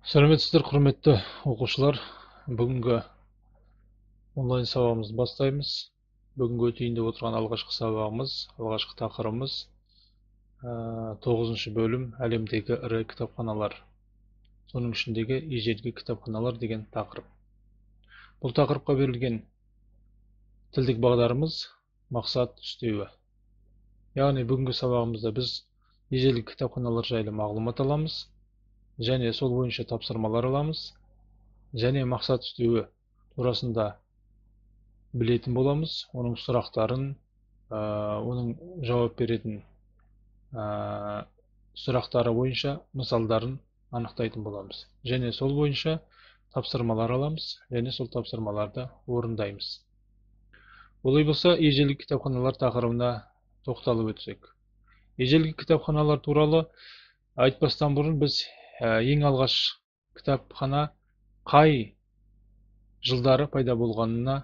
Сәлеметсіздер, құрметті оқушылар. Бүгінгі онлайн сабағымызды бастаймыз. Бүгінгі өтейін деп отырған алғашқы сабағымыз, алғашқы тақырыбымыз 9-шы бөлім әлемдегі ірі кітапханалар. Соның ішіндегі ежелгі кітапханалар деген тақырып. Бұл тақырыпқа берілген тілдік бағдарымыз мақсат үстеуі. Яғни бүгінгі сабағымызда біз ежелгі кітапханалар жайлы мағлұмат аламыз, және сол бойынша тапсырмалар аламыз, және мақсат үстеуі турасында білетін боламыз. Оның сұрақтарын, оның жауап беретін сұрақтары бойынша мысалдарын анықтайтын боламыз. Және сол бойынша тапсырмалар аламыз, және сол тапсырмаларды орындаймыз. Олай болса, ежелгі кітапханалар тақырыбына тоқталып өтсек. Ежелгі кітапханалар туралы айтпастан бұрын біз ең алғаш кітапхана қай жылдары пайда болғаны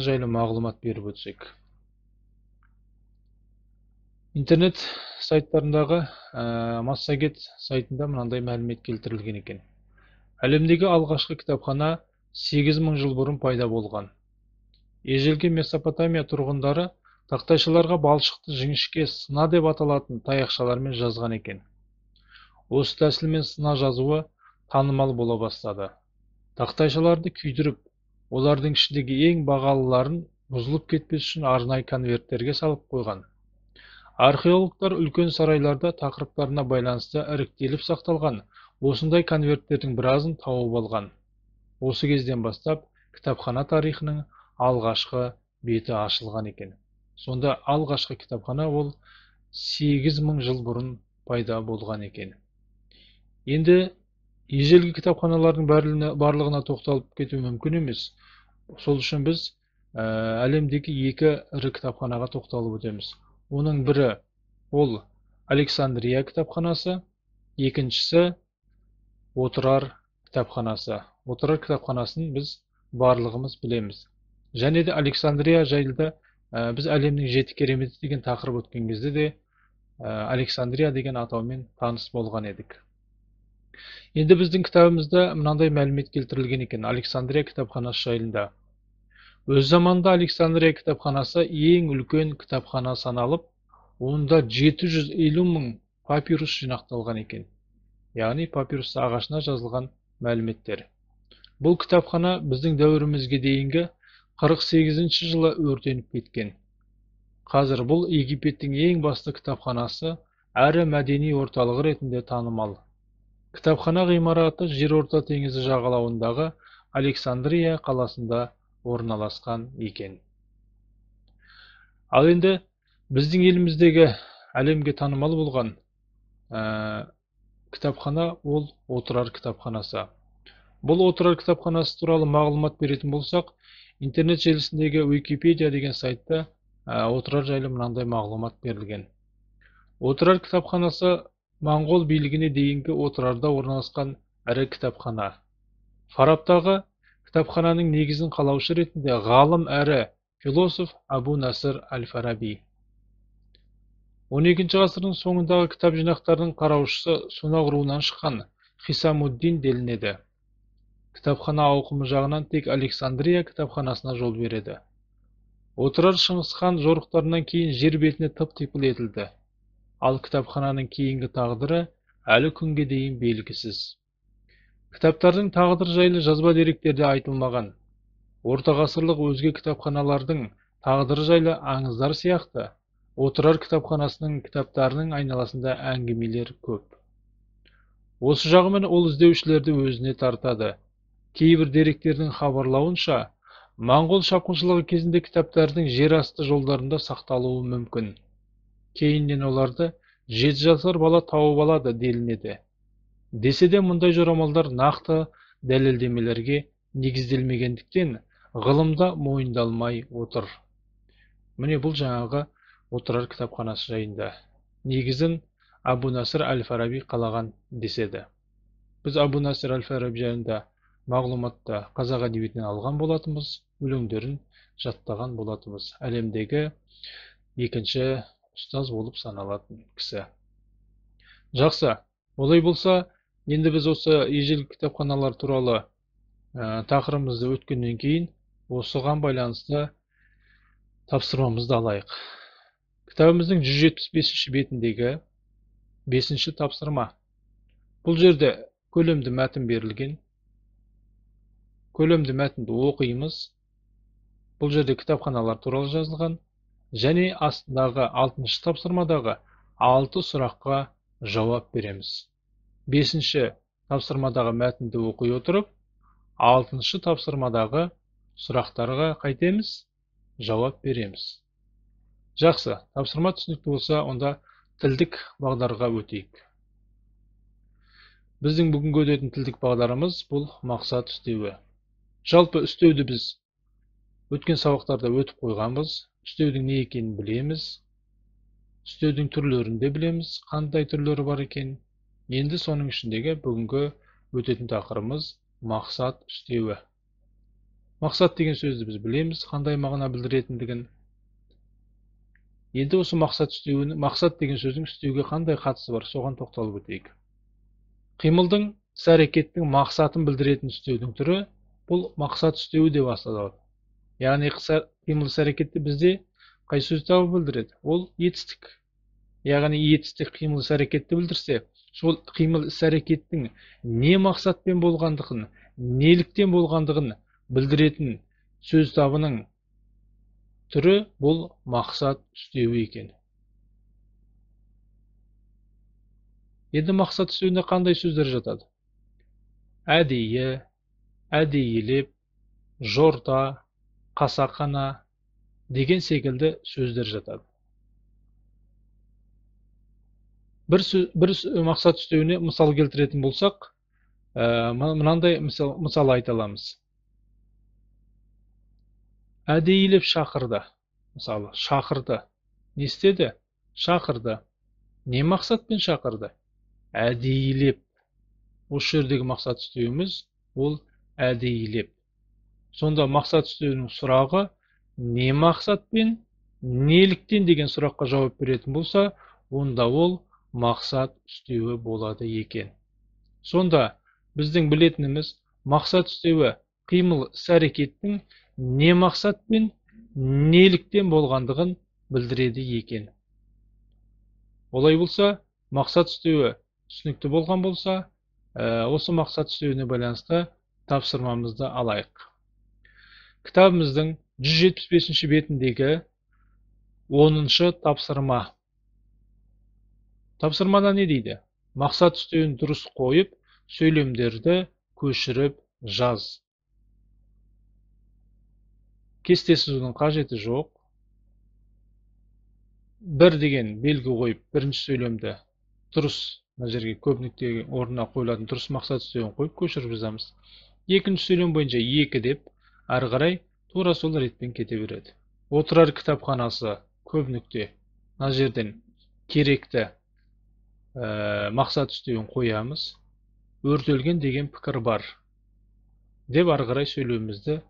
жайлы мағлұмат беріп өтсек. Интернет сайттарындағы Массагет сайтында мынандай мәлімет келтірілген екен. Әлемдегі алғашқы кітапхана 8000 жыл бұрын пайда болған. Ежелгі Месопотамия тұрғындары тақтайшаларға балшықты жіңішке сына деп аталатын таяқшалармен жазған екен. Осы тәсілмен сына жазуы танымал бола бастады. Тақтайшаларды күйдіріп, олардың ішіндегі ең бағалыларын бұзылып кетпес үшін арнайы конверттерге салып қойған. Археологтар үлкен сарайларда тақырыптарына байланысты іріктеліп сақталған осындай конверттердің біразын тауып алған. Осы кезден бастап кітапхана тарихының алғашқы беті ашылған екен. Сонда алғашқы кітапхана ол 8000 жыл бұрын пайда болған екен. Енді ежелгі кітапханалардың барлығына тоқталып кету мүмкін емес. Сол үшін біз әлемдегі екі ірі кітапханаға тоқталып өтеміз. Оның бірі ол Александрия кітапханасы, екіншісі Отырар кітапханасы. Отырар кітапханасын біз барлығымыз білеміз. Және де Александрия жайлы біз әлемнің 7 кереметі деген тақырып өткен кезде де Александрия деген атаумен таныс болған едік. Енді біздің кітабымызда мынандай мәлімет келтірілген екен Александрия кітапханасы жайында. Өз заманында Александрия кітапханасы ең үлкен кітапхана саналып, онда 750 мың папирус жинақталған екен. Яғни папирус ағашына жазылған мәліметтер. Бұл кітапхана біздің дәуірімізге дейінгі 48-ші жылы өртеніп кеткен. Қазір бұл Египеттің ең басты кітапханасы әрі мәдени орталығы ретінде танымал. Кітапхана ғимараты Жерорта теңізі жағалауындағы Александрия қаласында орналасқан екен. Ал енді біздің еліміздегі әлемге танымал болған кітапхана ол Отырар кітапханасы. Бұл Отырар кітапханасы туралы мағлұмат беретін болсақ, интернет желісіндегі Википедия деген сайтта Отырар жайлы мынандай мағлұмат берілген. Отырар кітапханасы Моңғол билігіне дейінгі Отырарда орналасқан ірі кітапхана. Фараптағы кітапхананың негізін қалаушы ретінде ғалым әрі философ Абу Насыр әл-Фараби. 12-ші ғасырдың соңындағы кітап жинақтарының қараушысы Сунақ руынан шыққан Хисамуддин делінеді. Кітапхана ауқымы жағынан тек Александрия кітапханасына жол береді. Отырар Шыңғыс хан жорықтарынан кейін жер бетіне тып-типыл етілді. Ал кітапхананың кейінгі тағдыры әлі күнге дейін белгісіз. Кітаптардың тағдыры жайлы жазба деректерде айтылмаған. Орта ғасырлық өзге кітапханалардың тағдыры жайлы аңыздар сияқты, Отырар кітапханасының кітаптарының айналасында әңгімелер көп. Осы жағымен ол іздеушілерді өзіне тартады. Кейбір деректердің хабарлауынша, Моңғол шапқыншылығы кезінде кітаптардың жер асты жолдарында сақталуы мүмкін. Кейіннен оларды 7 жасар бала тауып алады делінеді. Десе де мұндай жорамалдар нақты дәлелдемелерге негізделмегендіктен ғылымда мойындалмай отыр. Міне бұл жаңағы Отырар кітапханасы жайында. Негізін Абу Насыр әл-Фараби қалаған деседі. Біз Абу Насыр әл-Фараби жайында мағлұматты қазақ әдебиетінен алған болатынбыз, өлеңдерін жаттаған болатынбыз. Әлемдегі екінші ұстаз болып саналатын кісі. Жақсы, олай болса, Енді біз осы ежелгі кітапханалар туралы тақырыбымызды өткеннен кейін осыған байланысты тапсырмамызды алайық. Кітабымыздың 175-ші бетіндегі 5-ші тапсырма. Бұл жерде көлемді мәтін берілген. Көлемді мәтінді оқимыз. Бұл жерде кітапханалар туралы жазылған. Және астындағы 6-шы тапсырмадағы 6 сұраққа жауап береміз. 5-ші тапсырмадағы мәтінді оқи отырып, 6-шы тапсырмадағы сұрақтарға қайтеміз, жауап береміз. Жақсы, тапсырма түсінікті болса, онда тілдік бағдарға өтейік. Біздің бүгінгі өтетін тілдік бағдарымыз бұл мақсат үстеуі. Жалпы үстеуді біз өткен сабақтарда өтіп қойғанбыз. Үстеудің не екенін білеміз. Үстеудің түрлерін де білеміз, қандай түрлері бар екен. Енді соның ішіндегі бүгінгі өтетін тақырыбымыз мақсат үстеуі. Мақсат деген сөзді біз білеміз, қандай мағына білдіретіндігін. Енді осы мақсат деген сөздің үстеуге қандай қатысы бар, соған тоқталып өтейік. Қимылдың, іс-әрекеттің мақсатын білдіретін үстеудің түрі бұл мақсат үстеуі деп аталады. Яғни қимыл, іс-әрекетті бізде қай сөз табы білдіреді? Ол етістік. Яғни етістік қимыл, іс-әрекетті білдірсе, сол қимыл, іс-әрекеттің не мақсатпен болғандығын, неліктен болғандығын білдіретін сөз табының түрі бұл мақсат үстеуі екен. Енді мақсат үстеуіне қандай сөздер жатады? Әдейі, әдейілеп, жорта, қасақана деген секілді сөздер жатады. Бір мақсат үстеуіне мысал келтіретін болсақ, мынандай мысал айта аламыз. Әдейілеп шақырды. Мысалы, шақырды. Не істеді? Шақырды. Не мақсатпен шақырды? Әдейілеп. Осы жердегі мақсат үстеуіміз ол әдейілеп. Сонда мақсат үстеуінің сұрағы не мақсатпен, неліктен деген сұраққа жауап беретін болса, онда ол мақсат үстеуі болады екен. Сонда біздің білетініміз мақсат үстеуі қимыл, іс-әрекеттің не мақсатпен, неліктен болғандығын білдіреді екен. Олай болса, мақсат үстеуі түсінікті болған болса, осы мақсат үстеуіне байланысты тапсырмамызды алайық. Кітабымыздың 175-ші бетіндегі 10-шы тапсырма. Тапсырмада не дейді? Мақсат үстеуін дұрыс қойып, сөйлемдерді көшіріп жаз. Кесте сызудың қажеті жоқ. Бір деген белгі қойып, бірінші сөйлемді дұрыс, мына жерге көп нүктеге орнына қойылатын дұрыс мақсат үстеуін қойып көшіріп жазамыз. Екінші сөйлем бойынша 2 деп, ары қарай тура сол ретпен кете береді. Отырар кітапханасы көп нүкте. Мына жерден керекті мақсат үстеуін қоямыз. Өртелген деген пікір бар деп ары қарай сөйлемімізді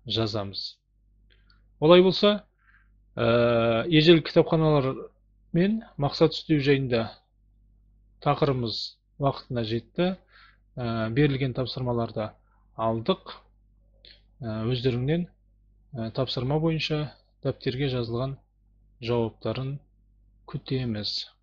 жазамыз. Олай болса, ежелгі кітапханалар мен мақсат үстеу жайында тақырыбымыз уақытына жетті. Берілген тапсырмаларды алдық. Өздеріңнен тапсырма бойынша дәптерге жазылған жауаптарын күтеміз.